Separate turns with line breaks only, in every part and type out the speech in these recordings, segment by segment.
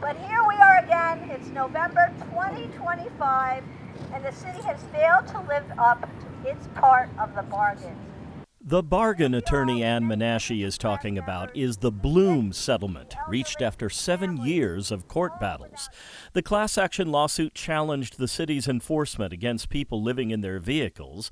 But here we are again. It's November 2025, and the city has failed to live up to its part of the bargain.
The bargain attorney Ann Menashe is talking about is the Bloom settlement, reached after 7 years of court battles. The class action lawsuit challenged the city's enforcement against people living in their vehicles.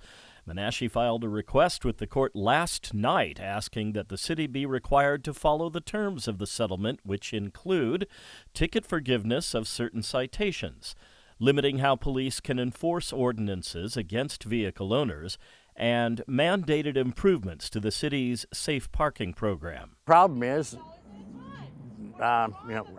Menashe filed a request with the court last night asking that the city be required to follow the terms of the settlement, which include ticket forgiveness of certain citations, limiting how police can enforce ordinances against vehicle owners, and mandated improvements to the city's safe parking program.
Problem is, I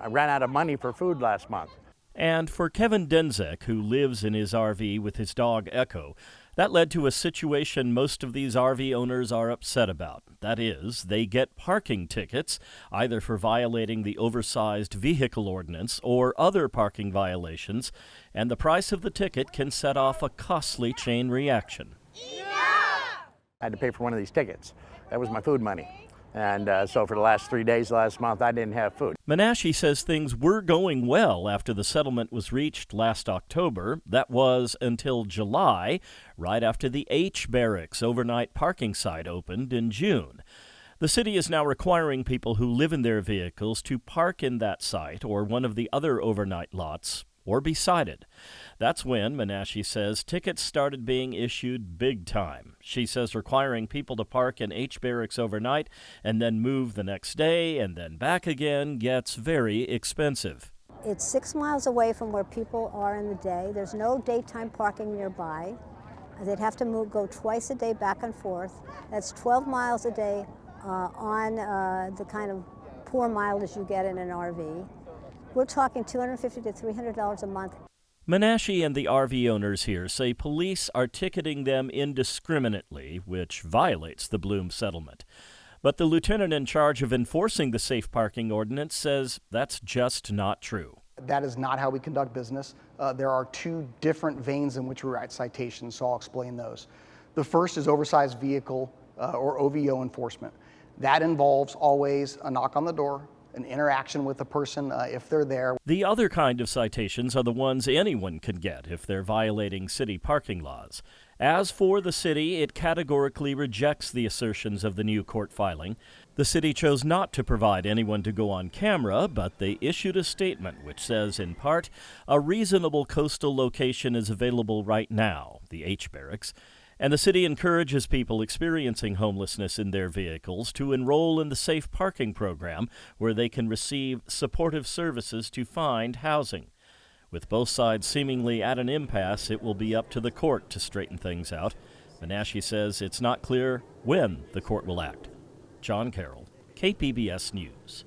ran out of money for food last month.
And for Kevin Denzek, who lives in his RV with his dog Echo, that led to a situation most of these RV owners are upset about. That is, they get parking tickets, either for violating the oversized vehicle ordinance or other parking violations, and the price of the ticket can set off a costly chain reaction.
I had to pay for one of these tickets. That was my food money. And so for the last 3 days last month, I didn't have food.
Menashe says things were going well after the settlement was reached last October. That was until July, right after the H Barracks overnight parking site opened in June. The city is now requiring people who live in their vehicles to park in that site or one of the other overnight lots, or be cited. That's when, Menashe says, tickets started being issued big time. She says requiring people to park in H Barracks overnight and then move the next day and then back again gets very expensive.
It's 6 miles away from where people are in the day. There's no daytime parking nearby. They'd have to go twice a day back and forth. That's 12 miles a day on the kind of poor mileage you get in an RV. We're talking $250 to $300 a month.
Menashe and the RV owners here say police are ticketing them indiscriminately, which violates the Bloom settlement. But the lieutenant in charge of enforcing the safe parking ordinance says that's just not true.
That is not how we conduct business. There are two different veins in which we write citations, so I'll explain those. The first is oversized vehicle or OVO enforcement. That involves always a knock on the door, an interaction with the person if they're there.
The other kind of citations are the ones anyone can get if they're violating city parking laws. As for the city, it categorically rejects the assertions of the new court filing. The city chose not to provide anyone to go on camera, but they issued a statement which says, in part, a reasonable coastal location is available right now, the H Barracks, and the city encourages people experiencing homelessness in their vehicles to enroll in the safe parking program where they can receive supportive services to find housing. With both sides seemingly at an impasse, it will be up to the court to straighten things out. Menashe says it's not clear when the court will act. John Carroll, KPBS News.